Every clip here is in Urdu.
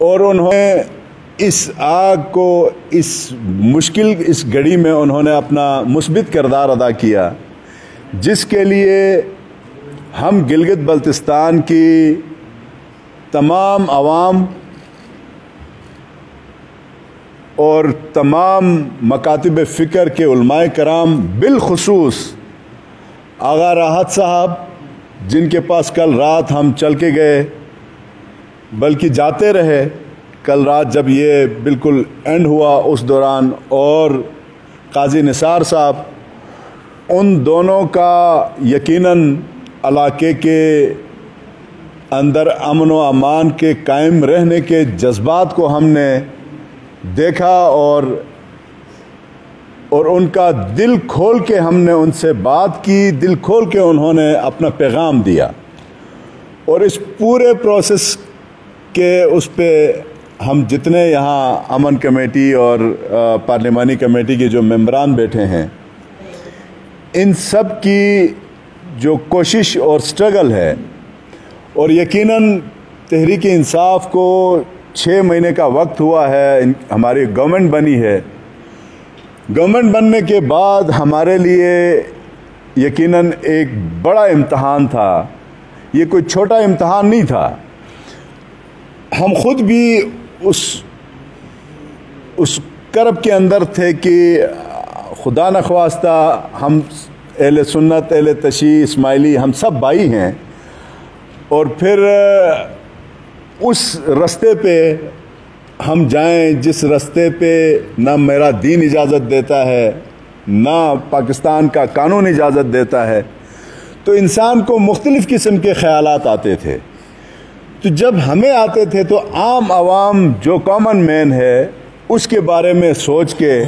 اور انہوں اس آگ کو اس گھڑی میں انہوں نے اپنا مثبت کردار ادا کیا، جس کے لیے ہم گلگت بلتستان کی تمام عوام اور تمام مکاتب فکر کے علماء کرام، بالخصوص آغا راحت صاحب جن کے پاس کل رات ہم چل کے گئے، بلکہ جاتے رہے، کل رات جب یہ بالکل اینڈ ہوا اس دوران، اور قاضی نثار صاحب، ان دونوں کا یقیناً علاقے کے اندر امن و امان کے قائم رہنے کے جذبات کو ہم نے دیکھا، اور ان کا دل کھول کے ہم نے ان سے بات کی، دل کھول کے انہوں نے اپنا پیغام دیا، اور اس پورے پروسیس کے اس پہ ہم جتنے یہاں امن کمیٹی اور پارلیمانی کمیٹی کے جو ممبران بیٹھے ہیں، ان سب کی جو کوشش اور سٹرگل ہے، اور یقیناً تحریک انصاف کو 6 مہینے کا وقت ہوا ہے، ہماری گورنمنٹ بنی ہے، گورنمنٹ بننے کے بعد ہمارے لیے یقیناً ایک بڑا امتحان تھا، یہ کوئی چھوٹا امتحان نہیں تھا۔ ہم خود بھی اس کرب کے اندر تھے کہ خدا نخواستہ ہم اہل سنت، اہل تشیع، اسماعیلی، ہم سب بھائی ہیں، اور پھر اس رستے پہ ہم جائیں جس رستے پہ نہ میرا دین اجازت دیتا ہے، نہ پاکستان کا قانون اجازت دیتا ہے، تو انسان کو مختلف قسم کے خیالات آتے تھے۔ تو جب ہمیں آتے تھے تو عام عوام جو کامن مین ہے اس کے بارے میں سوچ کے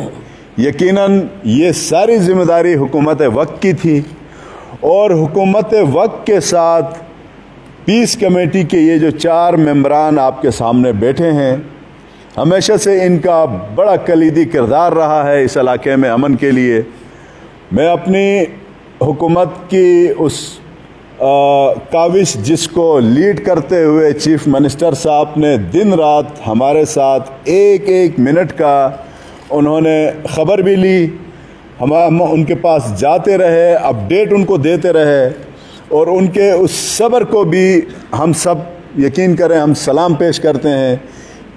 یقیناً یہ ساری ذمہ داری حکومت وقت کی تھی، اور حکومت وقت کے ساتھ پیس کمیٹی کے یہ جو 4 ممبران آپ کے سامنے بیٹھے ہیں، ہمیشہ سے ان کا بڑا کلیدی کردار رہا ہے اس علاقے میں امن کے لیے۔ میں اپنی حکومت کی اس کاوش جس کو لیڈ کرتے ہوئے چیف منسٹر صاحب نے دن رات ہمارے ساتھ ایک منٹ کا انہوں نے خبر بھی لی، ہم ان کے پاس جاتے رہے، اپڈیٹ ان کو دیتے رہے، اور ان کے اس صبر کو بھی ہم سب یقین کریں، ہم سلام پیش کرتے ہیں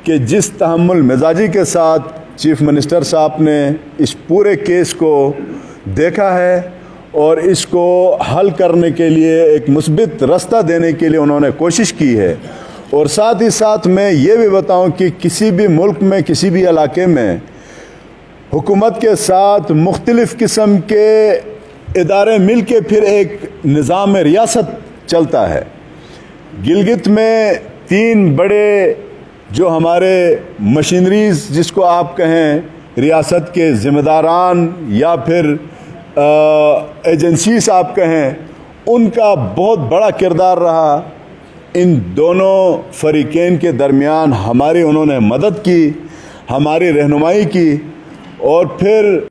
کہ جس تحمل مزاجی کے ساتھ چیف منسٹر صاحب نے اس پورے کیس کو دیکھا ہے اور اس کو حل کرنے کے لیے ایک مثبت راستہ دینے کے لیے انہوں نے کوشش کی ہے۔ اور ساتھ ہی ساتھ میں یہ بھی بتاؤں کہ کسی بھی ملک میں، کسی بھی علاقے میں حکومت کے ساتھ مختلف قسم کے ادارے مل کے پھر ایک نظام ریاست چلتا ہے۔ گلگت میں 3 بڑے جو ہمارے مشینریز جس کو آپ کہیں ریاست کے ذمہ داران یا پھر ایجنسیز آپ کہیں، ان کا بہت بڑا کردار رہا۔ ان دونوں فریقین کے درمیان ہماری انہوں نے مدد کی، ہماری رہنمائی کی، اور پھر